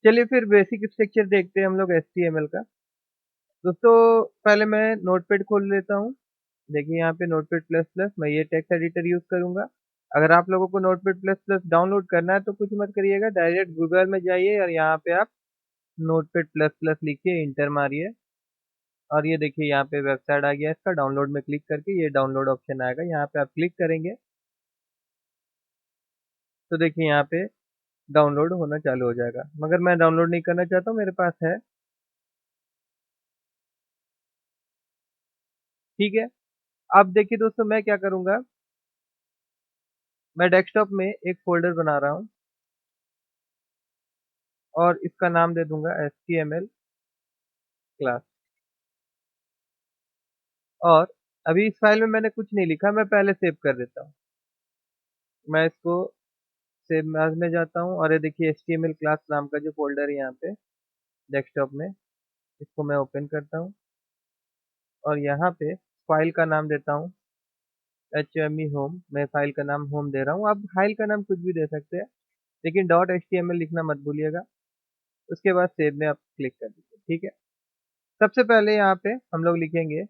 चलिए फिर basic structure देखते हैं हम लोग HTML का। दोस्तों पहले मैं नोटपैड खोल लेता हूँ। देखिए यहाँ पे नोटपैड प्लस प्लस मैं ये टेक्स्ट एडिटर यूज करूंगा। अगर आप लोगों को नोटपैड प्लस प्लस डाउनलोड करना है तो कुछ मत करिएगा, डायरेक्ट गूगल में जाइए और यहाँ पे आप नोटपैड प्लस प्लस लिखिए, इंटर मारिए और ये देखिए यहाँ पे वेबसाइट आ गया। इसका डाउनलोड में क्लिक करके ये डाउनलोड ऑप्शन आएगा, यहाँ पे आप क्लिक करेंगे तो देखिए यहाँ पे डाउनलोड होना चालू हो जाएगा। मगर मैं डाउनलोड नहीं करना चाहता हूँ, मेरे पास है। ठीक है, अब देखिए दोस्तों मैं क्या करूंगा, मैं डेस्कटॉप में एक फोल्डर बना रहा हूँ और इसका नाम दे दूंगा HTML क्लास। और अभी इस फाइल में मैंने कुछ नहीं लिखा, मैं पहले सेव कर देता हूँ। मैं इसको सेव एज में जाता हूँ और ये देखिए HTML क्लास नाम का जो फोल्डर है यहाँ पे डेस्कटॉप में, इसको मैं ओपन करता हूँ और यहाँ पे फाइल का नाम देता हूँ HME होम। मैं फाइल का नाम होम दे रहा हूँ, आप फाइल का नाम कुछ भी दे सकते हैं, लेकिन .html लिखना मत भूलिएगा। उसके बाद सेव में आप क्लिक कर दीजिए। ठीक है, सबसे पहले यहाँ पे हम लोग लिखेंगे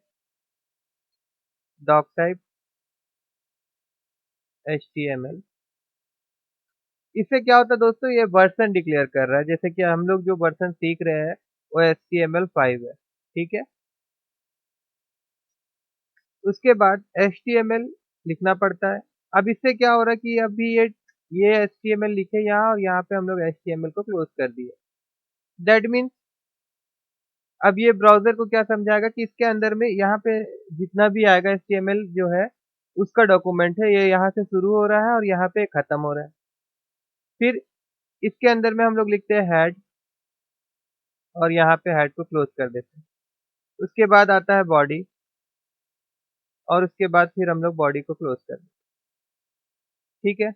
डॉक टाइप HTML। इससे क्या होता है दोस्तों, ये वर्जन डिक्लेयर कर रहा है, जैसे कि हम लोग जो वर्जन सीख रहे हैं वो HTML5 है। ठीक है, उसके बाद HTML लिखना पड़ता है। अब इससे क्या हो रहा है कि अभी ये HTML लिखे यहाँ और यहाँ पे हम लोग HTML को क्लोज कर दिए। दैट मीन्स अब ये ब्राउजर को क्या समझाएगा कि इसके अंदर में यहाँ पे जितना भी आएगा HTML जो है उसका डॉक्यूमेंट है, ये यहाँ से शुरू हो रहा है और यहाँ पे खत्म हो रहा है। फिर इसके अंदर में हम लोग लिखते हैं हेड और यहाँ पे हेड को क्लोज कर देते हैं। उसके बाद आता है बॉडी और उसके बाद फिर हम लोग बॉडी को क्लोज कर देते हैं। ठीक है,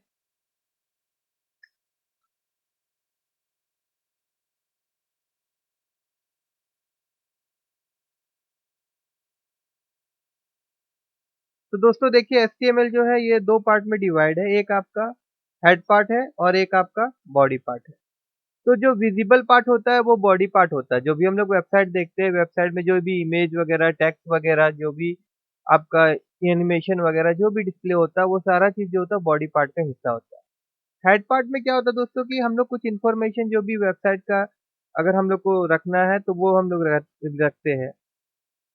तो दोस्तों देखिए HTML जो है ये दो पार्ट में डिवाइड है, एक आपका हेड पार्ट है और एक आपका बॉडी पार्ट है। तो जो विजिबल पार्ट होता है वो बॉडी पार्ट होता है। जो भी हम लोग वेबसाइट देखते हैं, वेबसाइट में जो भी इमेज वगैरह, टेक्स्ट वगैरह, जो भी आपका एनिमेशन वगैरह जो भी डिस्प्ले होता है वो सारा चीज जो होता है बॉडी पार्ट का हिस्सा होता है। हेड पार्ट में क्या होता है दोस्तों कि हम लोग कुछ इन्फॉर्मेशन जो भी वेबसाइट का अगर हम लोग को रखना है तो वो हम लोग रखते हैं।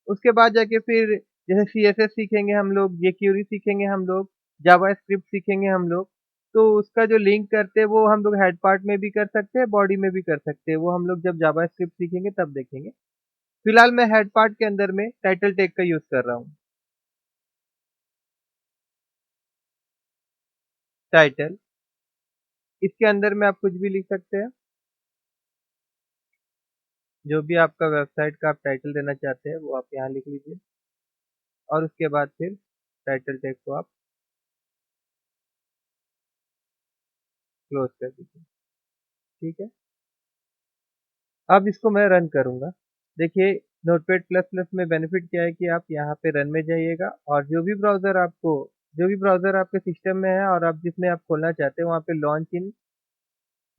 उसके बाद जाके फिर जैसे CSS सीखेंगे हम लोग, jQuery सीखेंगे हम लोग, जावा स्क्रिप्ट सीखेंगे हम लोग, तो उसका जो लिंक करते हैं वो हम लोग हेड पार्ट में भी कर सकते हैं, बॉडी में भी कर सकते हैं। वो हम लोग जब जावा स्क्रिप्ट सीखेंगे तब देखेंगे। फिलहाल मैं हेड पार्ट के अंदर में टाइटल टैग का यूज कर रहा हूँ। टाइटल, इसके अंदर में आप कुछ भी लिख सकते हैं, जो भी आपका वेबसाइट का आप टाइटल देना चाहते हैं वो आप यहाँ लिख लीजिए और उसके बाद फिर टाइटल टैग को आप क्लोज कर दीजिए। ठीक है, अब इसको मैं रन करूंगा। देखिए नोटपैड प्लस प्लस में बेनिफिट क्या है कि आप यहाँ पे रन में जाइएगा और जो भी ब्राउजर आपके सिस्टम में है और आप जिसमें आप खोलना चाहते हैं वहाँ पे लॉन्च इन,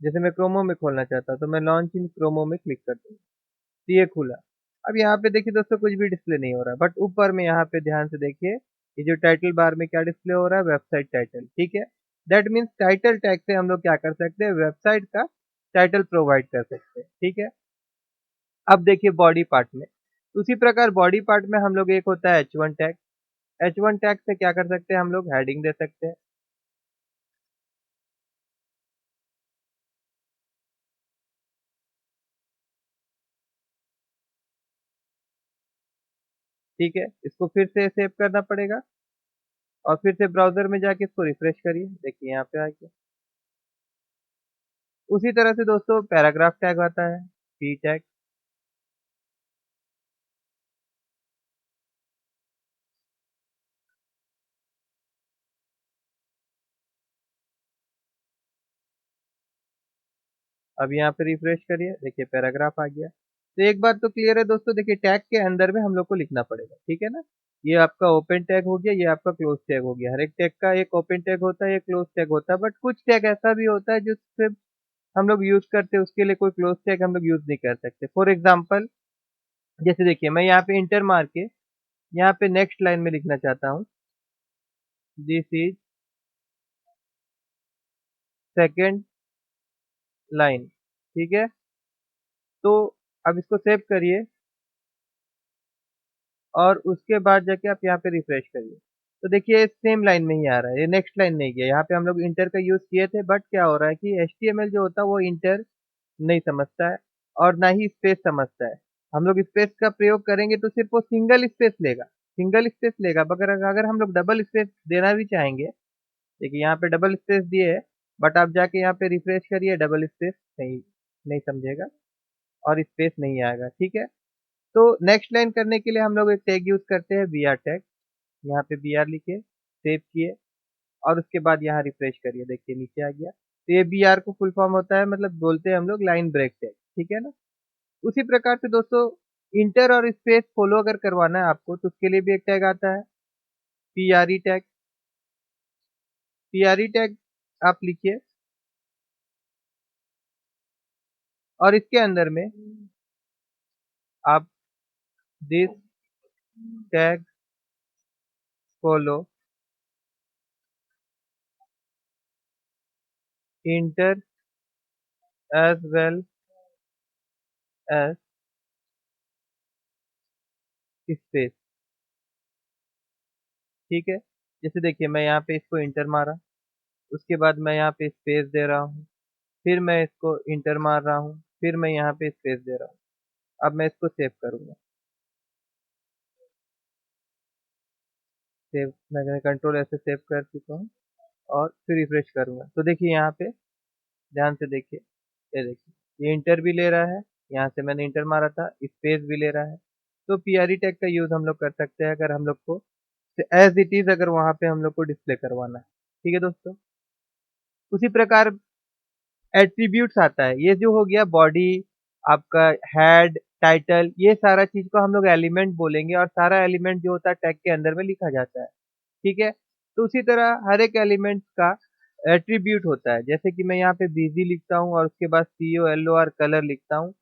जैसे मैं क्रोमो में खोलना चाहता हूँ तो मैं लॉन्च इन क्रोमो में क्लिक कर दूंगा तो ये खुला। अब यहाँ पे देखिए दोस्तों कुछ भी डिस्प्ले नहीं हो रहा, बट ऊपर में यहाँ पे ध्यान से देखिए, ये जो टाइटल बार में क्या डिस्प्ले हो रहा है, वेबसाइट टाइटल। ठीक है, दैट मीन्स टाइटल टैग से हम लोग क्या कर सकते हैं, वेबसाइट का टाइटल प्रोवाइड कर सकते हैं। ठीक है, अब देखिए बॉडी पार्ट में उसी प्रकार बॉडी पार्ट में हम लोग एक होता है H1 टैग। H1 टैग से क्या कर सकते हैं, हम लोग हेडिंग दे सकते हैं। ठीक है, इसको फिर से सेव करना पड़ेगा और फिर से ब्राउजर में जाके इसको रिफ्रेश करिए, देखिए यहाँ पे आ गया। उसी तरह से दोस्तों पैराग्राफ टैग आता है, P टैग। अब यहाँ पे रिफ्रेश करिए, देखिए पैराग्राफ आ गया। तो एक बात तो क्लियर है दोस्तों, देखिए टैग के अंदर में हम लोग को लिखना पड़ेगा। ठीक है ना, ये आपका ओपन टैग हो गया, ये आपका क्लोज टैग हो गया। हर एक टैग का एक ओपन टैग होता है, एक क्लोज टैग होता है, बट कुछ टैग ऐसा भी होता है जो सिर्फ हम लोग यूज़ करते हैं, उसके लिए कोई क्लोज टैग हम लोग यूज़ नहीं कर सकते। फॉर एग्ज़ाम्पल जैसे देखिए मैं यहाँ पे इंटर मार के यहाँ पे नेक्स्ट लाइन में लिखना चाहता हूँ, दिस इज़ सेकंड लाइन, ठीक है? तो अब इसको सेव करिए और उसके बाद जाके आप यहाँ पे रिफ्रेश करिए। तो देखिए सेम लाइन में ही आ रहा है, ये नेक्स्ट लाइन नहीं गया। यहाँ पे हम लोग इंटर का यूज़ किए थे, बट क्या हो रहा है कि एचटीएमएल जो होता है वो इंटर नहीं समझता है और ना ही स्पेस समझता है। हम लोग स्पेस का प्रयोग करेंगे तो सिर्फ़ वो सिंगल स्पेस लेगा, मगर अगर हम लोग डबल स्पेस देना भी चाहेंगे, देखिए यहाँ पे डबल स्पेस दिए है, बट आप जाके यहाँ पे रिफ्रेश करिए, डबल स्पेस नहीं नहीं समझेगा और स्पेस नहीं आएगा, ठीक है? तो नेक्स्ट लाइन करने के लिए हम लोग एक टैग यूज़ करते हैं बीआर टैग। यहाँ पे बीआर लिखे, सेव किए और उसके बाद यहाँ रिफ्रेश करिए, देखिए नीचे आ गया। तो ये बीआर को फुल फॉर्म होता है, मतलब बोलते हैं हम लोग लाइन ब्रेक टैग, ठीक है ना? उसी प्रकार से दोस्तों इंटर और स्पेस फॉलो अगर करवाना है आपको तो उसके लिए भी एक टैग आता है, पीआरई टैग। पीआरई टैग आप लिखिए और इसके अंदर में आप this tag follow enter as well as space, ठीक है? जैसे देखिए मैं यहाँ पे इसको इंटर मारा, उसके बाद मैं यहाँ पे स्पेस दे रहा हूँ, फिर मैं इसको इंटर मार रहा हूँ, फिर मैं यहाँ पे स्पेस दे रहा हूँ। अब मैं इसको सेव करूँगा। सेव मैंने कंट्रोल ऐसे सेव कर चुका हूँ और फिर रिफ्रेश करूँगा। तो देखिए यहाँ पे ध्यान से देखिए, ये देखिए ये इंटर भी ले रहा है, यहाँ से मैंने इंटर मारा था, स्पेस भी ले रहा है। तो पीआरई टैग का यूज़ हम लोग कर सकते हैं अगर हम लोग को एज़ इट इज़ अगर वहाँ पे हम लोग को डिस्प्ले करवाना है। ठीक है दोस्तों? उसी प्रकार एट्रीब्यूट्स आता है, ये जो हो गया बॉडी, आपका हेड, टाइटल, ये सारा चीज़ को हम लोग एलिमेंट बोलेंगे और सारा एलिमेंट जो होता है टैग के अंदर में लिखा जाता है, ठीक है? तो उसी तरह हर एक एलिमेंट का एट्रीब्यूट होता है, जैसे कि मैं यहाँ पे बिज़ी लिखता हूँ और उसके बाद COLOR कलर लिखता हूँ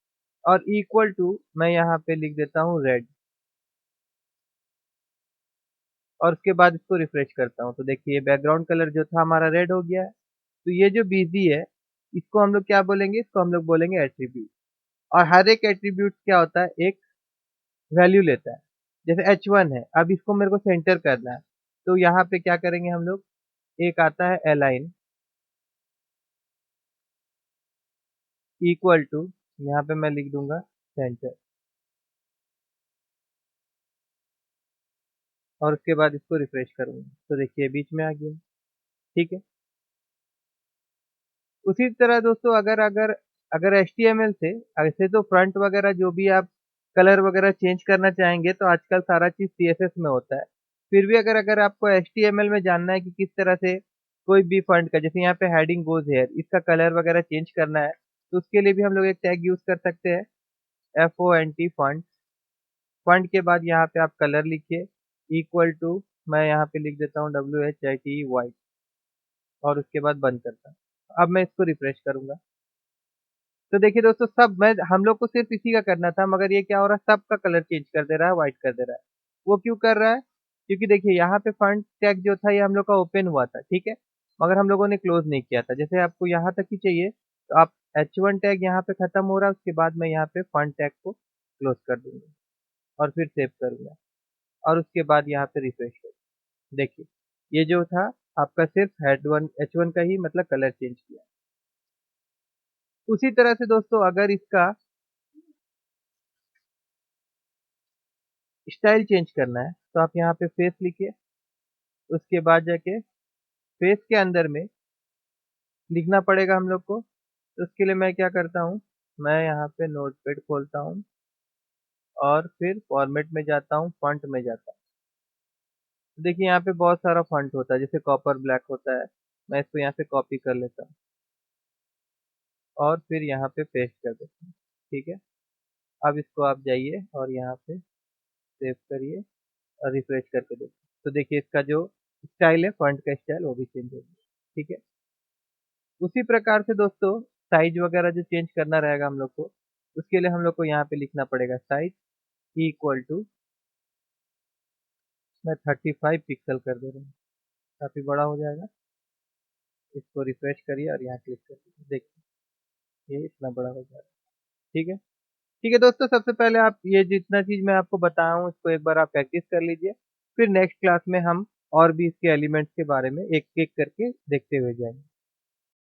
और इक्वल टू मैं यहाँ पे लिख देता हूँ रेड और उसके बाद इसको रिफ्रेश करता हूँ। तो देखिए बैकग्राउंड कलर जो था हमारा रेड हो गया है। तो ये जो बिज़ी है, इसको हम लोग क्या बोलेंगे? इसको हम लोग बोलेंगे एट्रीब्यूट। और हर एक एट्रीब्यूट क्या होता है, एक वैल्यू लेता है। जैसे H1 है, अब इसको मेरे को सेंटर करना है, तो यहाँ पे क्या करेंगे हम लोग, एक आता है अलाइन इक्वल टू, यहाँ पे मैं लिख दूंगा सेंटर और उसके बाद इसको रिफ्रेश करूंगा, तो देखिए बीच में आ गया, ठीक है? उसी तरह दोस्तों अगर अगर अगर HTML से ऐसे तो फ्रंट वगैरह जो भी आप कलर वगैरह चेंज करना चाहेंगे तो आजकल सारा चीज़ CSS में होता है। फिर भी अगर अगर आपको HTML में जानना है कि किस तरह से कोई भी फॉन्ट का, जैसे यहाँ पे हेडिंग गोज़ हेयर, इसका कलर वगैरह चेंज करना है, तो उसके लिए भी हम लोग एक टैग यूज़ कर सकते हैं, FONT फॉन्ट। फॉन्ट के बाद यहाँ पे आप कलर लिखिए, इक्वल टू मैं यहाँ पे लिख देता हूँ WHITE व्हाइट और उसके बाद बंद करता हूँ। अब मैं इसको रिफ्रेश करूँगा। तो देखिए दोस्तों सब मैं हम लोग को सिर्फ इसी का करना था, मगर ये क्या हो रहा है, सबका कलर चेंज कर दे रहा है, व्हाइट कर दे रहा है। वो क्यों कर रहा है? क्योंकि देखिए यहाँ पे फॉन्ट टैग जो था ये हम लोग का ओपन हुआ था, ठीक है? मगर हम लोगों ने क्लोज नहीं किया था। जैसे आपको यहाँ तक ही चाहिए तो आप H1 टैग यहाँ पे खत्म हो रहा है, उसके बाद मैं यहाँ पे फॉन्ट टैग को क्लोज कर दूंगा और फिर सेव करूंगा और उसके बाद यहाँ पे रिफ्रेश करूंगा। देखिए ये जो था आपका सिर्फ H1 का ही मतलब कलर चेंज किया। उसी तरह से दोस्तों अगर इसका स्टाइल चेंज करना है तो आप यहाँ पे फेस लिखिए, उसके बाद जाके फेस के अंदर में लिखना पड़ेगा हम लोग को। तो उसके लिए मैं क्या करता हूँ, मैं यहाँ पे नोटपैड खोलता हूँ और फिर फॉर्मेट में जाता हूँ, फॉन्ट में जाता हूँ। तो देखिए यहाँ पे बहुत सारा फॉन्ट होता है, जैसे कॉपर ब्लैक होता है, मैं इसको यहाँ से कॉपी कर लेता हूँ और फिर यहाँ पे पेस्ट कर देता हूँ, ठीक है? अब इसको आप जाइए और यहाँ पे सेव करिए और रिफ्रेश करके देखिए, तो देखिए इसका जो स्टाइल है, फॉन्ट का स्टाइल वो भी चेंज हो गया, ठीक है? उसी प्रकार से दोस्तों साइज वगैरह जो चेंज करना रहेगा हम लोग को, उसके लिए हम लोग को यहाँ पे लिखना पड़ेगा साइज इक्वल टू, मैं 35 पिक्सल कर दे रहा हूँ, काफ़ी बड़ा हो जाएगा। इसको रिफ्रेश करिए और यहाँ क्लिक करिए, देखिए ये इतना बड़ा हो जाएगा। ठीक है। ठीक है दोस्तों, सबसे पहले आप ये जितना चीज़ मैं आपको बताया हूँ इसको एक बार आप प्रैक्टिस कर लीजिए। फिर नेक्स्ट क्लास में हम और भी इसके एलिमेंट्स के बारे में एक-एक करके देखते हुए जाएँगे।